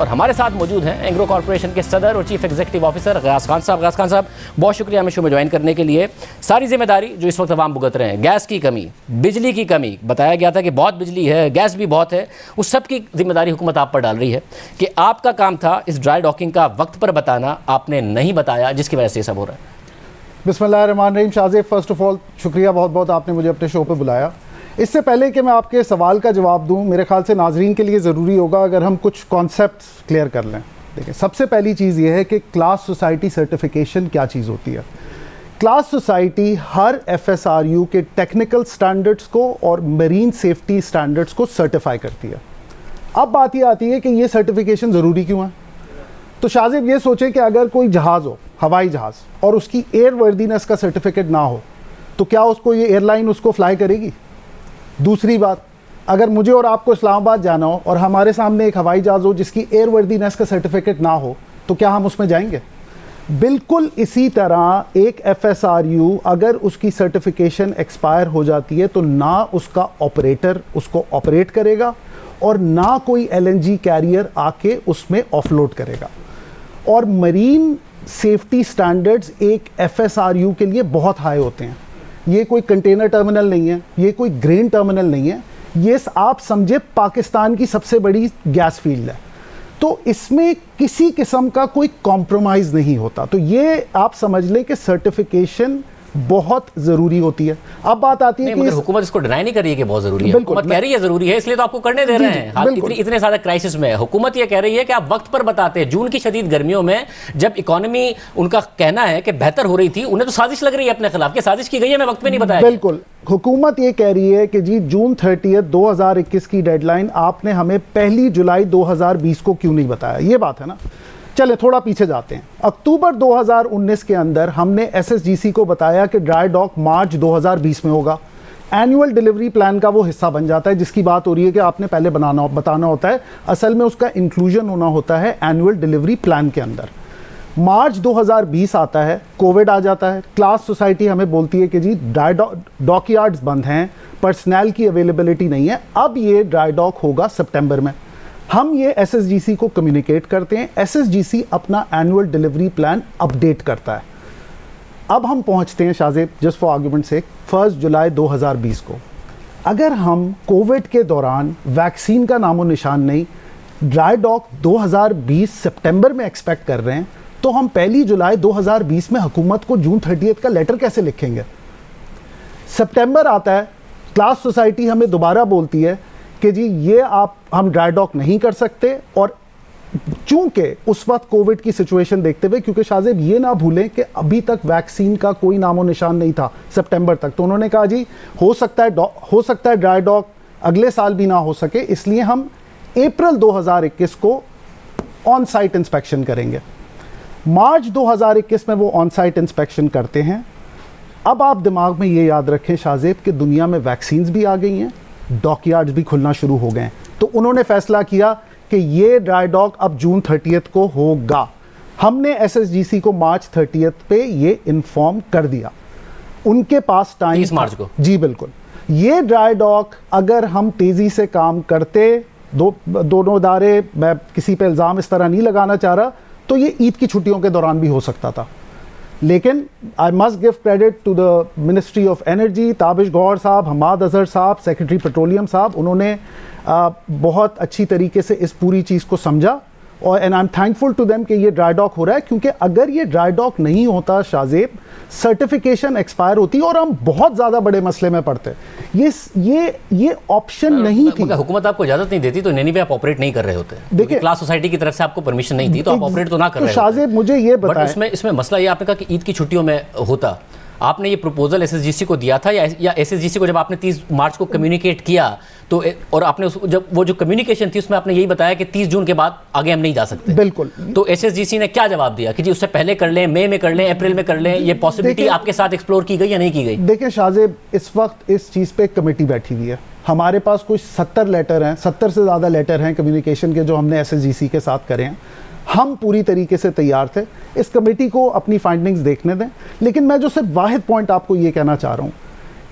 और हमारे साथ मौजूद हैं एंग्रो कॉर्पोरेशन के सदर और chief executive officer Ghiyas Khan साहब। गयास खान साहब, बहुत शुक्रिया हमें शो में ज्वाइन करने के लिए। सारी जिम्मेदारी जो इस वक्त आवाम भुगत रहे हैं, गैस की कमी, बिजली की कमी, बताया गया था कि बहुत बिजली है, गैस भी बहुत है, उस सब की जिम्मेदारी हुकूमत आप पर डाल रही है कि आपका काम था इस ड्राई डॉकिंग का वक्त पर बताना, आपने नहीं बताया, जिसकी वजह से ये सब हो रहा है। बिस्मिल्लाहिर्रहमानिर्रहीम। शाहजेब, फर्स्ट ऑफ ऑल शुक्रिया बहुत बहुत, आपने मुझे अपने शो पर बुलाया। इससे पहले कि मैं आपके सवाल का जवाब दूं, मेरे ख्याल से नाजरीन के लिए ज़रूरी होगा अगर हम कुछ कॉन्सेप्ट्स क्लियर कर लें। देखिए, सबसे पहली चीज़ ये है कि क्लास सोसाइटी सर्टिफिकेशन क्या चीज़ होती है। क्लास सोसाइटी हर FSRU के टेक्निकल स्टैंडर्ड्स को और मरीन सेफ्टी स्टैंडर्ड्स को सर्टिफाई करती है। अब बात ये आती है कि ये सर्टिफिकेशन ज़रूरी क्यों है। तो शाहजेब, ये सोचें कि अगर कोई जहाज़ हो, हवाई जहाज़, और उसकी एयर वर्दीनेस का सर्टिफिकेट ना हो, तो क्या उसको ये एयरलाइन उसको फ्लाई करेगी? दूसरी बात, अगर मुझे और आपको इस्लामाबाद जाना हो और हमारे सामने एक हवाई जहाज़ हो जिसकी एयर वर्दीनेस का सर्टिफिकेट ना हो, तो क्या हम उसमें जाएंगे? बिल्कुल इसी तरह एक FSRU अगर उसकी सर्टिफिकेशन एक्सपायर हो जाती है तो ना उसका ऑपरेटर उसको ऑपरेट करेगा और ना कोई LNG कैरियर आके उसमें ऑफलोड करेगा। और मरीन सेफ्टी स्टैंडर्ड्स एक FSRU के लिए बहुत हाई होते हैं। ये कोई कंटेनर टर्मिनल नहीं है, ये कोई ग्रेन टर्मिनल नहीं है, ये आप समझे पाकिस्तान की सबसे बड़ी गैस फील्ड है। तो इसमें किसी किस्म का कोई कॉम्प्रोमाइज़ नहीं होता। तो ये आप समझ लें कि सर्टिफिकेशन बहुत ज़रूरी होती है। अब बात आती है कि हुकूमत इसको डिनाई नहीं कर रही है कि बहुत ज़रूरी है। हुकूमत कह रही है ज़रूरी है, इसलिए तो आपको करने दे रहे हैं। हाल इतने ज़्यादा क्राइसिस में हुकूमत ये कह रही है कि आप वक्त पर बताते हैं। जून की शदीद गर्मियों में जब इकोनॉमी, उनका कहना है कि बेहतर हो रही थी, उन्हें तो साजिश लग रही है अपने खिलाफ कि साजिश की गई है, मैं वक्त पे नहीं बताया। बिल्कुल, हुकूमत ये कह रही है कि जी जून 30 2021 की डेडलाइन आपने हमें 1 जुलाई 2020 को क्यों नहीं बताया। ये बात है ना। चले थोड़ा पीछे जाते हैं। अक्टूबर 2019 के अंदर हमने SSGC को बताया कि ड्राई डॉक मार्च 2020 में होगा। एनुअल डिलीवरी प्लान का वो हिस्सा बन जाता है, जिसकी बात हो रही है कि आपने पहले बताना होता है। असल में उसका इंक्लूजन होना होता है एनुअल डिलीवरी प्लान के अंदर। मार्च 2020 आता है, कोविड आ जाता है। क्लास सोसाइटी हमें बोलती है कि जी ड्राई डॉक यार्ड्स बंद हैं, पर्सनल की अवेलेबिलिटी नहीं है। अब ये ड्राई डॉक होगा सितंबर में। हम ये SSGC को कम्युनिकेट करते हैं, SSGC अपना एनुअल डिलीवरी प्लान अपडेट करता है। अब हम पहुंचते हैं शाहजेब, जस्ट फॉर आर्गुमेंट से 1 जुलाई 2020 को। अगर हम कोविड के दौरान वैक्सीन का नामो निशान नहीं, ड्राई डॉक 2020 सितंबर में एक्सपेक्ट कर रहे हैं, तो हम 1 जुलाई 2020 में हुकूमत को जून 30 का लेटर कैसे लिखेंगे? सितंबर आता है, क्लास सोसाइटी हमें दोबारा बोलती है कि जी ये हम ड्राई डॉक नहीं कर सकते। और चूंकि उस वक्त कोविड की सिचुएशन देखते हुए, क्योंकि शाहजेब ये ना भूलें कि अभी तक वैक्सीन का कोई नामो निशान नहीं था सितंबर तक, तो उन्होंने कहा जी हो सकता है ड्राई डॉक अगले साल भी ना हो सके, इसलिए हम अप्रैल 2021 को ऑन साइट इंस्पेक्शन करेंगे। मार्च 2021 में वो ऑन साइट इंस्पेक्शन करते हैं। अब आप दिमाग में ये याद रखें शाहजेब कि दुनिया में वैक्सीन्स भी आ गई हैं, डॉकयार्ड्स भी खुलना शुरू हो गए हैं। तो उन्होंने फैसला किया कि ये ड्राई डॉक अब जून 30 को होगा। हमने SSGC को मार्च 30 पे ये इन्फॉर्म कर दिया। उनके पास टाइम 30 मार्च को। जी बिल्कुल। ये ड्राई डॉक अगर हम तेज़ी से काम करते, दोनों इदारे, मैं किसी पे इल्ज़ाम इस तरह नहीं लगाना चाह रहा, तो ये ईद की छुट्टियों के दौरान भी हो सकता था। लेकिन I must give credit to the ministry of energy, Tabish Gohar sahab, Hammad Azhar साहब, सेक्रेटरी पेट्रोलियम साहब, उन्होंने बहुत अच्छी तरीके से इस पूरी चीज़ को समझा। और and I am thankful to them कि ये ड्राई डॉक हो रहा है, क्योंकि अगर ये ड्राई डॉक नहीं होता शाहजेब, सर्टिफिकेशन एक्सपायर होती और हम बहुत ज़्यादा बड़े मसले में पड़ते। ये ऑप्शन नहीं थी। हुकूमत आपको इजाज़त नहीं देती तो नैनी पे आप ऑपरेट नहीं कर रहे होते। देखिए, क्लास सोसाइटी की तरफ से आपको परमिशन नहीं थी तो आप ऑपरेट तो ना कर रहे होते। शाहजेब मुझे ये बताएं, इसमें मसला ये आपने कहा कि ईद की छुट्टियों में होता, आपने ये प्रपोजल SSGC को दिया था या SSGC को जब आपने 30 मार्च को कम्युनिकेट किया तो, और आपने जब वो जो कम्युनिकेशन थी उसमें आपने यही बताया कि 30 जून के बाद आगे हम नहीं जा सकते। बिल्कुल। तो SSGC ने क्या जवाब दिया कि जी उससे पहले कर लें, मई में कर लें, अप्रैल में कर लें? ये पॉसिबिलिटी आपके साथ एक्सप्लोर की गई या नहीं की गई? देखिए शाहजेब, इस वक्त इस चीज़ पे एक कमेटी बैठी हुई है। हमारे पास कुछ 70 लेटर हैं, 70 से ज़्यादा लेटर हैं कम्युनिकेशन के जो हमने SSGC के साथ करे हैं। हम पूरी तरीके से तैयार थे। इस कमेटी को अपनी फाइंडिंग्स देखने दें। लेकिन मैं जो सिर्फ वाहिद पॉइंट आपको ये कहना चाह रहा हूँ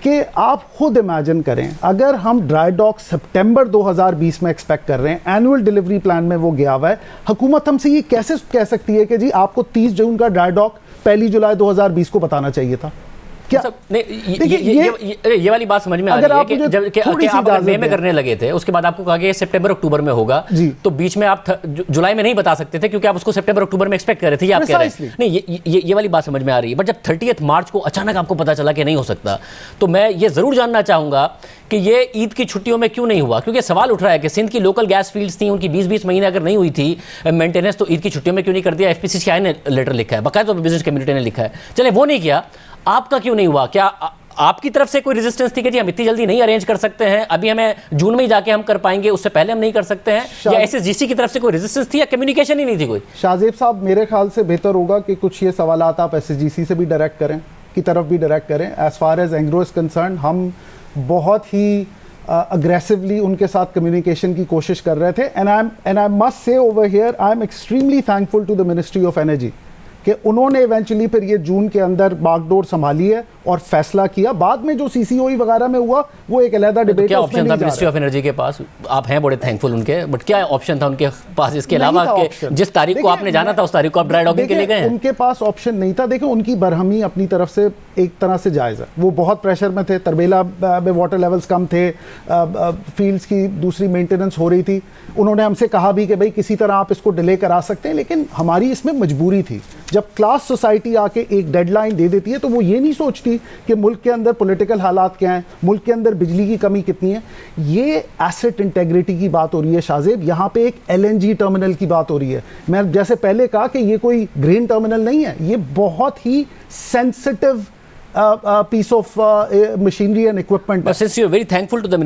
कि आप खुद इमेजिन करें, अगर हम ड्राई डॉक सितंबर 2020 में एक्सपेक्ट कर रहे हैं, एनुअल डिलीवरी प्लान में वो गया हुआ है, हुकूमत हमसे ये कैसे कह सकती है कि जी आपको 30 जून का ड्राई डॉक 1 जुलाई 2020 को बताना चाहिए था? क्या नहीं, ये वाली बात समझ में आ रही है कि जब कि आप मई में करने लगे थे, उसके बाद आपको कहा कि सितंबर अक्टूबर में होगा, तो बीच में आप जुलाई में नहीं बता सकते थे क्योंकि आप उसको सितंबर अक्टूबर में एक्सपेक्ट कर रहे थे, ये आप कह रहे हैं। नहीं, ये वाली बात समझ में आ रही है। बट जब 30 मार्च को अचानक आपको पता चला कि नहीं हो सकता, तो मैं ये जरूर जानना चाहूंगा कि ये ईद की छुट्टियों में क्यों नहीं हुआ? क्योंकि सवाल उठ रहा है कि सिंध की लोकल गैस फील्ड्स थी, उनकी 20-20 महीने अगर नहीं हुई थी मेंटेनेंस, तो ईद की छुट्टियों में क्यों नहीं कर दिया? एफपीसीसीआई ने लेटर लिखा है, बाकायदा बिजनेस कम्युनिटी ने लिखा है, चले वो नहीं किया, आपका क्यों नहीं हुआ? क्या आपकी तरफ से कोई रेजिस्टेंस थी कि जी हम इतनी जल्दी नहीं अरेंज कर सकते हैं, अभी हमें जून में ही जाके हम कर पाएंगे, उससे पहले हम नहीं कर सकते हैं, या एसएसजीसी की तरफ से कोई रेजिस्टेंस थी या कम्युनिकेशन ही नहीं थी कोई? शाहजेब साहब, मेरे ख्याल से बेहतर होगा कि कुछ ये सवालात आप एसएसजीसी से भी डायरेक्ट करें, की तरफ भी डायरेक्ट करें। As far as Engro is concern, हम बहुत ही अग्रेसिवली उनके साथ कम्युनिकेशन की कोशिश कर रहे थे। And I must say over here, I am extremely thankful to the ministry of energy कि उन्होंने इवेंचुअली फिर ये जून के अंदर बागडोर संभाली है और फैसला किया। बाद में जो सीसीओई वगैरह में हुआ वो एक अलग डिबेट है। क्या ऑप्शन था मिनिस्ट्री ऑफ एनर्जी के पास? आप हैं बड़े थैंकफुल उनके, बट क्या ऑप्शन था उनके पास इसके अलावा कि जिस तारीख को आपने जाना था उस तारीख को आप ड्राई डॉकिंग के लिए गए? उनके पास ऑप्शन नहीं था। देखिए, उनकी बरहमी अपनी तरफ से एक तरह से जायज़ है, वो बहुत प्रेशर में थे, तरबेला में वाटर लेवल्स कम थे, फील्ड्स की दूसरी मेंटेनेंस हो रही थी। उन्होंने हमसे कहा भी कि भाई किसी तरह आप इसको डिले करा सकते हैं, लेकिन हमारी इसमें मजबूरी थी। जब क्लास सोसाइटी आके एक डेडलाइन दे देती है तो वो ये नहीं सोचती कि मुल्क के अंदर पॉलिटिकल हालात क्या हैं, मुल्क के अंदर बिजली की कमी कितनी है। ये एसेट इंटेग्रिटी की बात हो रही है शाहजेब, यहाँ पे एक एलएनजी टर्मिनल की बात हो रही है। मैं जैसे पहले कहा कि ये कोई ग्रेन टर्मिनल नहीं है, ये बहुत ही sensitive piece of machinery and equipment. But since you are very thankful to the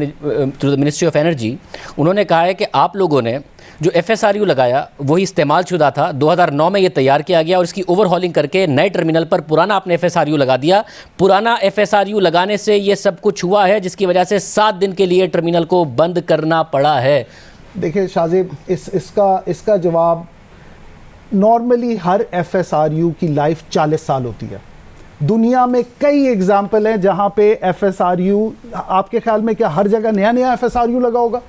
Ministry of Energy, उन्होंने कहा है कि आप लोगों ने जो FSRU लगाया वही इस्तेमाल शुदा था, 2009 में ये तैयार किया गया और इसकी ओवरहॉलिंग करके नए टर्मिनल पर पुराना आपने FSRU लगा दिया। पुराना FSRU लगाने से ये सब कुछ हुआ है, जिसकी वजह से 7 दिन के लिए टर्मिनल को बंद करना पड़ा है। देखिए शाहजेब, इसका जवाब, नॉर्मली हर FSRU की लाइफ 40 साल होती है। दुनिया में कई एग्जाम्पल हैं जहां पे FSRU, आपके ख्याल में क्या हर जगह नया FSRU लगा होगा?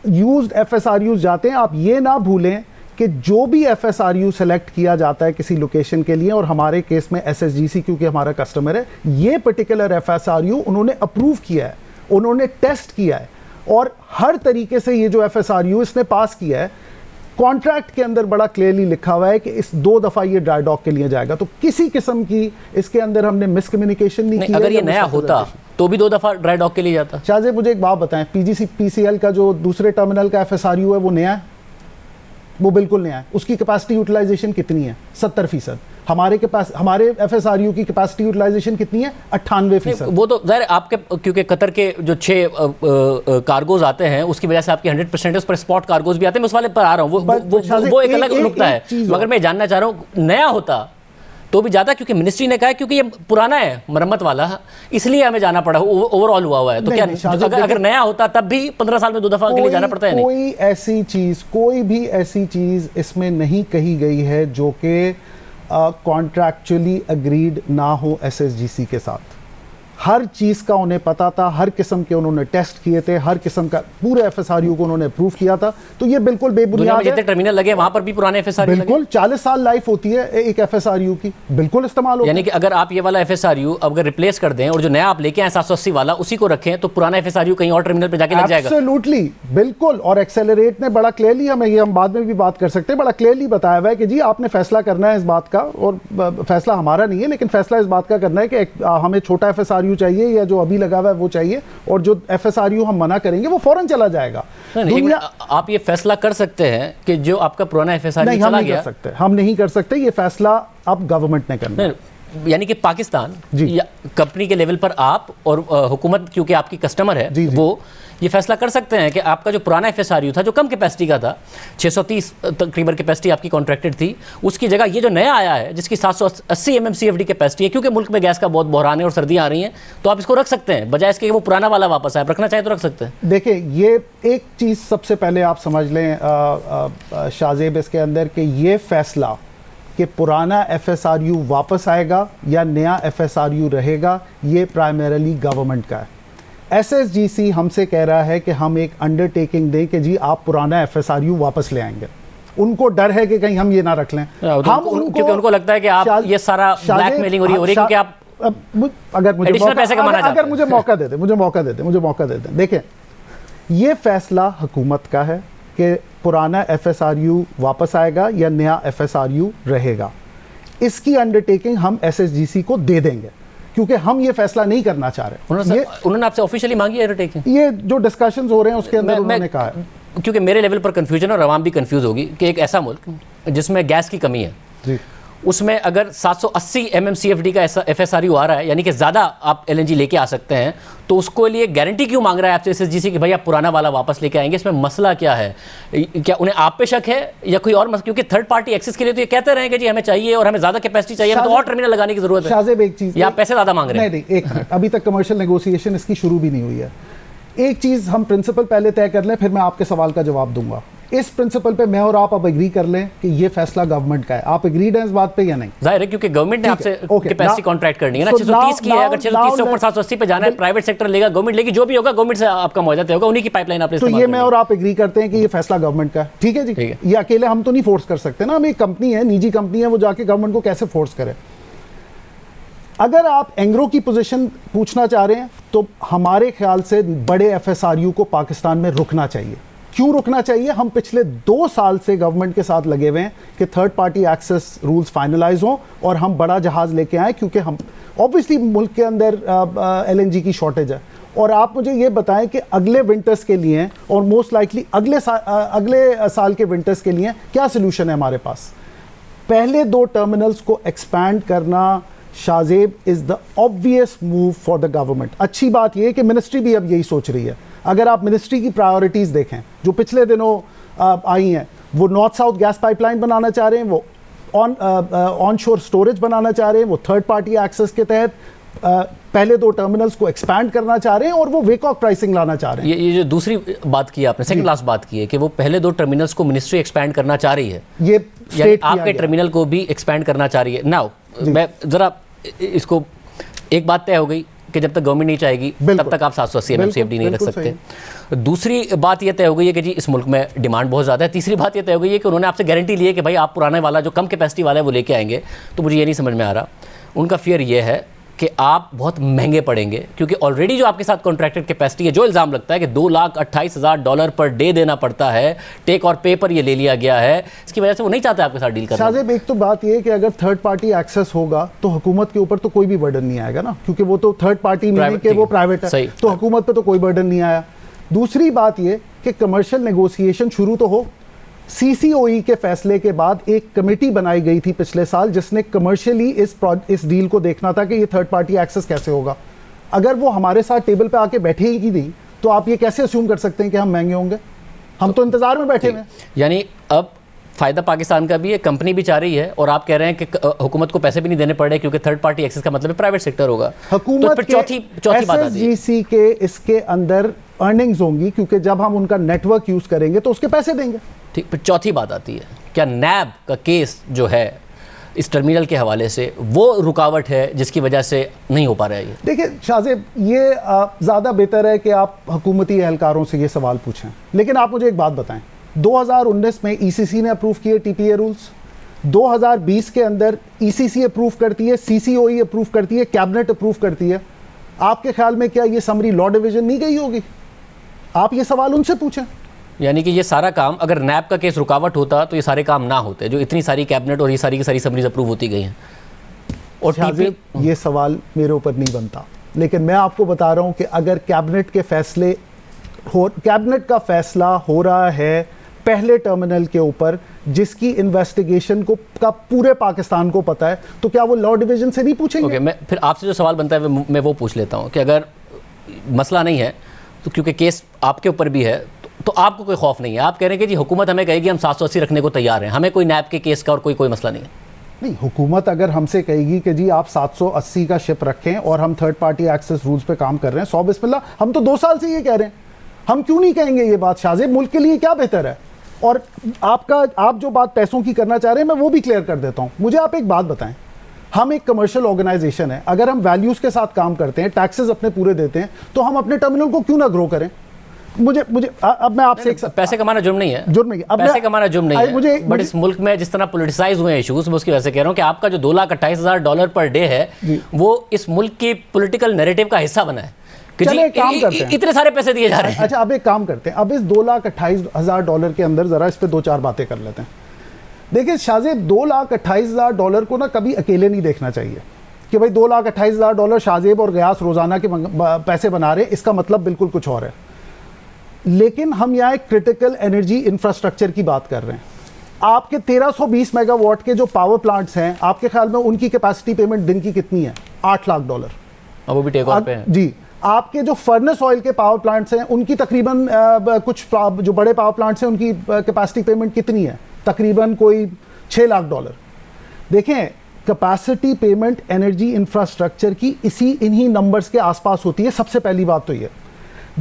यूज्ड FSRUs जाते हैं। आप ये ना भूलें कि जो भी FSRU सेलेक्ट किया जाता है किसी लोकेशन के लिए, और हमारे केस में SSGC क्योंकि हमारा कस्टमर है, ये पर्टिकुलर FSRU उन्होंने अप्रूव किया है, उन्होंने टेस्ट किया है, और हर तरीके से ये जो FSRU इसने पास किया है, कॉन्ट्रैक्ट के अंदर बड़ा क्लियरली लिखा हुआ है कि इस 2 दफा ये ड्राई डॉक के लिए जाएगा। तो किसी किस्म की इसके अंदर हमने मिसकम्युनिकेशन नहीं की। अगर ये नया होता तो भी 2 दफा ड्राई डॉक के लिए जाता। शाहजेब, मुझे एक बात बताएं, PCL का जो दूसरे टर्मिनल का FSRU है वो नया है? वो बिल्कुल नया है। उसकी कैपेसिटी यूटिलाइजेशन कितनी है? 70%। हमारे FSRU की कैपेसिटी यूटिलाइजेशन कितनी है? 98%। वो तो ज़ाहिर आपके, क्योंकि कतर के जो 6 कार्गोज आते हैं उसकी वजह से आपकी 100% उस पर स्पॉट कार्गोज भी आते हैं। मैं उस वाले पर आ रहा हूँ, वो एक अलग नुकता है। मगर मैं जानना चाह रहा हूँ, नया होता तो भी ज़्यादा, क्योंकि मिनिस्ट्री ने कहा है क्योंकि ये पुराना है मरम्मत वाला, इसलिए हमें जाना पड़ा, ओवरऑल हुआ है। तो क्या अगर नया होता तब भी 15 साल में 2 दफा के लिए जाना पड़ता है? कोई भी ऐसी चीज़ इसमें नहीं कही गई है जो कि कॉन्ट्रैक्चुअली अग्रीड ना हो SSGC के साथ। हर चीज़ का उन्हें पता था, हर किस्म के उन्होंने टेस्ट किए थे, हर किस्म का पूरे FSRU को उन्होंने अप्रूव किया था। तो ये बिल्कुल बेबुनियाद है। जितने टर्मिनल लगे वहां पर भी पुराने FSRU बिल्कुल 40 साल लाइफ होती है एक FSRU की, बिल्कुल इस्तेमाल होता है। यानी कि अगर आप ये वाला FSRU अगर रिप्लेस कर दें और जो नया आप लेके आए 780 वाला उसी को रखें, तो पुराना FSRU कहीं और टर्मिनल पे जाके लग जाएगा। एब्सोल्युटली, बिल्कुल। और एक्सेलरेट ने बड़ा क्लियरली, हम बाद में भी बात कर सकते हैं, बड़ा क्लियरली बताया हुआ है कि जी आपने फैसला करना है इस बात का, और फैसला हमारा नहीं है, लेकिन फैसला इस बात का करना है कि हमें छोटा FSRU चाहिए या जो अभी लगा हुआ है वो चाहिए, और जो FSRU हम मना करेंगे वो फौरन चला जाएगा। नहीं, आप ये फैसला कर सकते हैं कि जो आपका पुराना FSRU चला गया, हम नहीं कर सकते। ये फैसला अब गवर्नमेंट ने करना है। यानी कि पाकिस्तान या कंपनी के लेवल पर आप और हुकूमत, क्योंकि आपकी कस्टमर है, वो ये फैसला कर सकते हैं कि आपका जो पुराना FSRU था जो कम कैपेसिटी का था, 630 तकरीबन कैपेसिटी आपकी कॉन्ट्रैक्टेड थी, उसकी जगह ये जो नया आया है जिसकी 780 MMCFD कैपेसिटी है, क्योंकि मुल्क में गैस का बहुत बहरान है और सर्दियाँ आ रही हैं, तो आप इसको रख सकते हैं बजाय इसके कि वो पुराना वाला वापस आए। रखना चाहे तो रख सकते हैं। देखिए, ये एक चीज़ सबसे पहले आप समझ लें शाहजेब इसके अंदर कि ये फैसला कि पुराना FSRU वापस आएगा या नया FSRU रहेगा, ये प्राइमरीली गवर्नमेंट का है। SSGC हमसे कह रहा है कि हम एक अंडरटेकिंग दें कि जी आप पुराना FSRU वापस ले आएंगे। उनको डर है कि कहीं हम ये ना रख लें। हम क्योंकि उनको लगता है कि आप ये सारा ब्लैकमेलिंग हो रही है क्योंकि आप अगर मुझे मौका दे दें। देखें, ये फैसला हुकूमत का है कि पुराना FSRU वापस आएगा या नया FSRU रहेगा। इसकी अंडरटेकिंग हम SSGC को दे देंगे क्योंकि हम ये फैसला नहीं करना चाह रहे। उन्होंने आपसे ऑफिशियली मांगी है अंडरटेकिंग? ये जो डिस्कशंस हो रहे हैं उसके अंदर उन्होंने कहा है, क्योंकि मेरे लेवल पर कंफ्यूजन और आवाम भी कंफ्यूज होगी कि एक ऐसा मुल्क जिसमें गैस की कमी है जी, उसमें अगर 780 MMCFD का FSRU आ रहा है, यानी कि ज़्यादा आप LNG लेके आ सकते हैं, तो उसको लिए गारंटी क्यों मांग रहा है आपसे SSGC कि भाई आप पुराना वाला वापस लेके आएंगे? इसमें मसला क्या है? क्या उन्हें आप पे शक है या कोई और मसला? क्योंकि थर्ड पार्टी एक्सेस के लिए तो ये कहते रहे कि जी हमें चाहिए और हमें ज़्यादा कैपेसिटी चाहिए, हमें तो और टर्मिनल लगाने की जरूरत है। शाहजेब एक चीज़, या आप पैसे ज़्यादा मांग रहे हैं? नहीं, एक मिनट, अभी तक कमर्शियल नेगोशिएशन इसकी शुरू भी नहीं हुई है। एक चीज़ हम प्रिंसिपल पहले तय कर लें, फिर मैं आपके सवाल का जवाब दूंगा। इस प्रिंसिपल पे मैं और आप अब एग्री कर लें कि ये फैसला गवर्नमेंट का है। आप एग्रीड हैं इस बात पे या नहीं? जाहिर है, क्योंकि गवर्नमेंट ने आपसे कैपेसिटी कॉन्ट्रैक्ट करनी है ना। 630 की है, अगर 630 से ऊपर 780 पे जाना है, प्राइवेट सेक्टर लेगा, गवर्नमेंट लेगी, जो भी होगा गवर्नमेंट से आपका मुआवजा तय होगा, उन्हीं की पाइपलाइन आपने तो ये मैं और आप एग्री करते हैं कि ये फैसला गवर्नमेंट का है, ठीक है जी। ये अकेले हम तो नहीं फोर्स कर सकते ना, हम एक कंपनी है, निजी कंपनी है, वो जाके गवर्नमेंट को कैसे फोर्स करे। अगर आप एंग्रो की पोजीशन पूछना चाह रहे हैं तो हमारे ख्याल से बड़े FSRU को पाकिस्तान में रुकना चाहिए। क्यों रुकना चाहिए? हम पिछले 2 साल से गवर्नमेंट के साथ लगे हुए हैं कि third party access rules finalize हों और हम बड़ा जहाज लेके आए, क्योंकि हम ऑब्वियसली मुल्क के अंदर LNG की शॉर्टेज है। और आप मुझे ये बताएं कि अगले विंटर्स के लिए और मोस्ट लाइकली अगले साल के विंटर्स के लिए क्या सोल्यूशन है हमारे पास? पहले 2 टर्मिनल्स को एक्सपैंड करना Shahzeb is the obvious move for the government. अच्छी बात यह है कि मिनिस्ट्री भी अब यही सोच रही है। अगर आप मिनिस्ट्री की प्रायोरिटीज देखें जो पिछले दिनों आई हैं, वो नॉर्थ साउथ गैस पाइपलाइन बनाना चाह रहे हैं, वो ऑन शोर स्टोरेज बनाना चाह रहे हैं, वो थर्ड पार्टी एक्सेस के तहत पहले 2 टर्मिनल्स को एक्सपैंड करना चाह रहे हैं और वो वेकॉक प्राइसिंग लाना चाह रहे हैं। ये जो दूसरी बात की आपने, सेकंड लास्ट बात की है कि वो पहले 2 टर्मिनल्स को मिनिस्ट्री एक्सपैंड करना चाह रही है, ये आपके टर्मिनल को भी एक्सपैंड करना चाह रही है। नाउ मैं जरा इसको, एक बात तय हो गई कि जब तक गवर्नमेंट नहीं चाहेगी तब तक आप 780 MMCFD नहीं रख सकते। दूसरी बात यह तय हो गई है कि जी इस मुल्क में डिमांड बहुत ज़्यादा है। तीसरी बात यह तय हो गई है कि उन्होंने आपसे गारंटी ली है कि भाई आप पुराने वाला जो कम कैपेसिटी वाला है वो लेके आएंगे। तो मुझे ये नहीं समझ में आ रहा, उनका फियर ये है कि आप बहुत महंगे पड़ेंगे, क्योंकि ऑलरेडी जो आपके साथ कॉन्ट्रैक्टेड कैपेसिटी है, जो इल्ज़ाम लगता है कि $2,28,000 पर डे देना पड़ता है, टेक और पे पर ये ले लिया गया है, इसकी वजह से वो नहीं चाहते आपके साथ डील करना। शाहजेब एक तो बात ये है कि अगर थर्ड पार्टी एक्सेस होगा तो हुकूमत के ऊपर तो कोई भी बर्डन नहीं आएगा ना, क्योंकि वो तो थर्ड पार्टी नहीं कि वो प्राइवेट है, तो हुकूमत पे तो कोई बर्डन नहीं आया। दूसरी बात ये कि कमर्शियल नेगोशिएशन शुरू तो हो। CCOE के फैसले के बाद एक कमेटी बनाई गई थी पिछले साल जिसने कमर्शियली इस डील को देखना था कि ये थर्ड पार्टी एक्सेस कैसे होगा। अगर वो हमारे साथ टेबल पे आके बैठे ही नहीं तो आप ये कैसे अज्यूम कर सकते हैं कि हम महंगे होंगे? हम तो इंतजार में बैठे हैं। यानी अब फ़ायदा पाकिस्तान का भी है, कंपनी भी चाह रही है, और आप कह रहे हैं कि हुकूमत को पैसे भी नहीं देने पड़ रहे क्योंकि थर्ड पार्टी एक्सेस का मतलब प्राइवेट सेक्टर होगा। हुकूमत तो चौथी बात SSGC के इसके अंदर अर्निंग्स होंगी, क्योंकि जब हम उनका नेटवर्क यूज़ करेंगे तो उसके पैसे देंगे। ठीक, फिर चौथी बात आती है, क्या नैब का केस जो है इस टर्मिनल के हवाले से वो रुकावट है जिसकी वजह से नहीं हो पा रहा है ये? देखिए शाहजेब, ये ज़्यादा बेहतर है कि आप हुकूमती एहलकारों से ये सवाल पूछें, लेकिन आप मुझे एक बात बताएं, 2019 में ECC ने अप्रूव किए TPA रूल्स, 2020 के अंदर ECC अप्रूव करती है, CCOE अप्रूव करती है, कैबिनेट अप्रूव करती है। आपके ख्याल में क्या ये समरी लॉ डिवीजन नहीं गई होगी? आप ये सवाल उनसे पूछें। यानी कि ये सारा काम, अगर नैब का केस रुकावट होता तो ये सारे काम ना होते, जो इतनी सारी कैबिनेट और ये सारी की सारी समरीज अप्रूव होती गई हैं। और ये सवाल मेरे ऊपर नहीं बनता, लेकिन मैं आपको बता रहा हूं कि अगर कैबिनेट का फैसला हो रहा है पहले टर्मिनल के ऊपर जिसकी इन्वेस्टिगेशन का पूरे पाकिस्तान को पता है, तो क्या वो लॉ डिवीजन से नहीं पूछेंगे? मैं फिर आपसे जो सवाल बनता है मैं वो पूछ लेता हूँ कि अगर मसला नहीं है तो, क्योंकि केस आपके ऊपर भी है, तो आपको कोई खौफ नहीं है? आप कह रहे हैं कि जी हुकूमत हमें कहेगी हम 780 रखने को तैयार हैं, हमें कोई नैब के केस का और कोई मसला नहीं है? नहीं, हुकूमत अगर हमसे कहेगी कि जी आप 780 का शिप रखें और हम थर्ड पार्टी एक्सेस रूल्स पे काम कर रहे हैं, 100 बिस्मिल्लाह, हम तो 2 साल से ये कह रहे हैं, हम क्यों नहीं कहेंगे ये बात? शाहजेब, मुल्क के लिए क्या बेहतर है? और आप जो बात पैसों की करना चाह रहे हैं मैं वो भी क्लियर कर देता हूं। मुझे आप एक बात बताएं, हम एक कमर्शियल ऑर्गेनाइजेशन है, अगर हम वैल्यूज के साथ काम करते हैं, टैक्सेस अपने पूरे देते हैं, तो हम अपने टर्मिनल को क्यों ना ग्रो करें? अब मैं आपसे एक पैसे कमाना जुर्म नहीं है, जुर्म नहीं है। पैसे कमाना जुर्म नहीं है, मुझे बट इस मुल्क में जिस तरह पॉलिटिसाइज हुए हैं इश्यूज, मैं उसकी वजह से कह रहा हूं कि आपका जो $2,28,000 पर डे है वो इस मुल्क की पॉलिटिकल नैरेटिव का हिस्सा बना है कि चलिए एक काम करते हैं, इतने सारे पैसे दिए जा रहे हैं। अच्छा अब एक काम करते हैं, अब इस $2,28,000 के अंदर जरा इस पे 2-4 बातें कर लेते हैं। देखिए शाहजेब, $2,28,000 को ना कभी अकेले नहीं देखना चाहिए कि भाई $2,28,000 शाहजेब और गयास रोजाना के पैसे बना रहे हैं, इसका मतलब बिल्कुल कुछ और है। लेकिन हम यहाँ एक क्रिटिकल एनर्जी इंफ्रास्ट्रक्चर की बात कर रहे हैं। आपके 1320 मेगावाट के जो पावर प्लांट्स हैं, आपके ख्याल में उनकी कैपेसिटी पेमेंट दिन की कितनी है? $8 लाख। अब वो भी टेक ऑफ पे है जी। आपके जो फर्नेस ऑयल के पावर प्लांट्स हैं उनकी तकरीबन जो बड़े पावर प्लांट्स हैं उनकी कैपेसिटी पेमेंट कितनी है? तकरीबन कोई $6 लाख। देखें, कैपेसिटी पेमेंट एनर्जी इंफ्रास्ट्रक्चर की इन्हीं नंबर्स के आसपास होती है। सबसे पहली बात तो ये।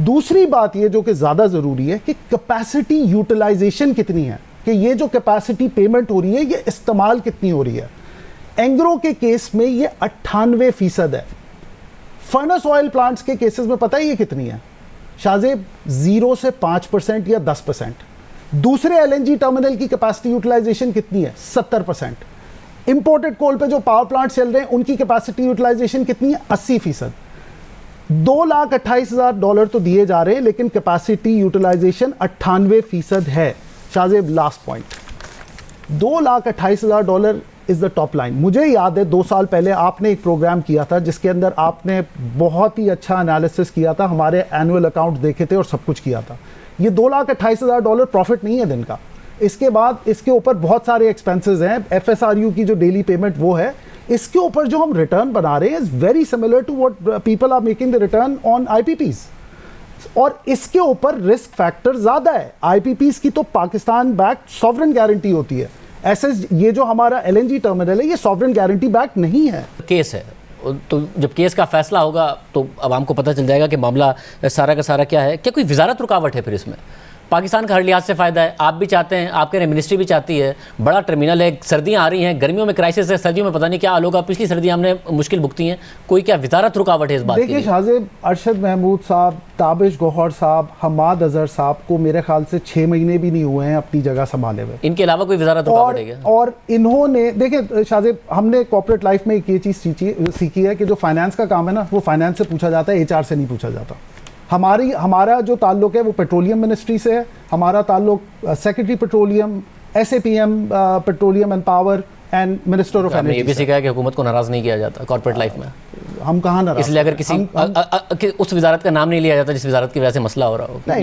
दूसरी बात ये जो कि ज़्यादा ज़रूरी है कि कैपेसिटी यूटिलाइजेशन कितनी है, कि ये जो कैपेसिटी पेमेंट हो रही है ये इस्तेमाल कितनी हो रही है। एंग्रो के केस में ये 98% है। फर्नेस ऑयल प्लांट्स के केसेस में पता है ये कितनी है शाहजेब? 0 से 5% या 10%। दूसरे एलएनजी टर्मिनल की कैपेसिटी यूटिलाइजेशन कितनी है? 70%। इंपोर्टेड कोल पे जो पावर प्लांट चल रहे हैं उनकी कैपेसिटी यूटिलाइजेशन कितनी है? 80%। $2,28,000 तो दिए जा रहे हैं, लेकिन कैपेसिटी यूटिलाइजेशन 98% है। Shahzeb, last point, $2,28,000 is the top line. मुझे याद है 2 साल पहले आपने एक प्रोग्राम किया था जिसके अंदर आपने बहुत ही अच्छा एनालिसिस किया था, हमारे एनुअल अकाउंट देखे थे और सब कुछ किया था। ये $2,28,000 प्रॉफिट नहीं है दिन का। इसके बाद इसके ऊपर बहुत सारे एक्सपेंसेस हैं। FSRU की जो डेली पेमेंट वो है, इसके ऊपर जो हम रिटर्न बना रहे हैं is very similar to what people are making the return on IPPs, और इसके ऊपर रिस्क फैक्टर ज्यादा है। IPPs की तो पाकिस्तान बैक सॉवरेन गारंटी होती है, ऐसे ये जो हमारा LNG टर्मिनल है ये सॉवरेन गारंटी बैक नहीं है। केस है, तो जब केस का फैसला होगा तो अब हमको पता चल जाएगा कि मामला सारा का सारा क्या है। क्या कोई वजारत रुकावट है फिर इसमें? पाकिस्तान का हर लिहाज से फ़ायदा है, आप भी चाहते हैं, आपके मिनिस्ट्री भी चाहती है, बड़ा टर्मिनल है, सर्दियां आ रही हैं, गर्मियों में क्राइसिस है, सर्दियों में पता नहीं क्या हाल होगा। पिछली सर्दियां हमने मुश्किल भुगती हैं, कोई क्या वजारत रुकावट है इस बात की? देखिए शाहजेब, अरशद महमूद साहब, ताबिश गौहर साहब, हमाद अजहर साहब को मेरे ख्याल से 6 महीने भी नहीं हुए हैं अपनी जगह संभाले हुए। इनके अलावा कोई वजारत रुकावट है क्या? और इन्होंने, देखिए शाहजेब, हमने कॉर्पोरेट लाइफ में एक ये चीज़ सीखी है कि जो फाइनेंस का काम है ना वो फाइनेंस से पूछा जाता है, HR से नहीं पूछा जाता। हमारा जो ताल्लुक है वो पेट्रोलियम मिनिस्ट्री से है। हमारा ताल्लुक secretary petroleum, SAPM petroleum and power and minister of energy. ये भी सीखा है कि हुकूमत को नाराज नहीं किया जाता कॉर्पोरेट लाइफ में। हम कहाँ नाराज? इसलिए अगर किसी उस वजारत का नाम नहीं लिया जाता जिस वजारत की वजह से मसला हो रहा हो। नहीं,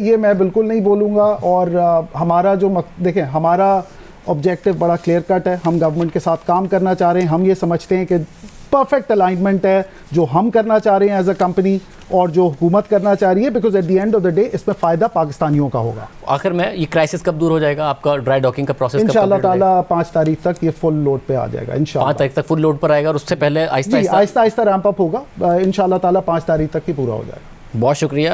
ये मैं बिल्कुल नहीं बोलूँगा। और हमारा जो देखें, हमारा ऑब्जेक्टिव बड़ा क्लियर कट है। हम गवर्नमेंट के साथ काम करना चाह रहे हैं। हम ये समझते हैं कि परफेक्ट अलाइनमेंट है जो हम करना चाह रहे हैं एज अ कंपनी और जो हुकूमत करना चाह रही है, because at the end of the day इसमें फ़ायदा पाकिस्तानियों का होगा। आखिर में ये क्राइसिस कब दूर हो जाएगा? आपका ड्राई डॉकिंग का प्रोसेस इंशाल्लाह ताला 5 तारीख तक ये फुल लोड पे आ जाएगा। इंशाल्लाह 5 तारीख तक फुल लोड पर आएगा और उससे पहले आहिस्ता आहिस्ता रैंप अप होगा। इंशाल्लाह ताला 5 तारीख तक ही पूरा हो जाएगा। बहुत शुक्रिया।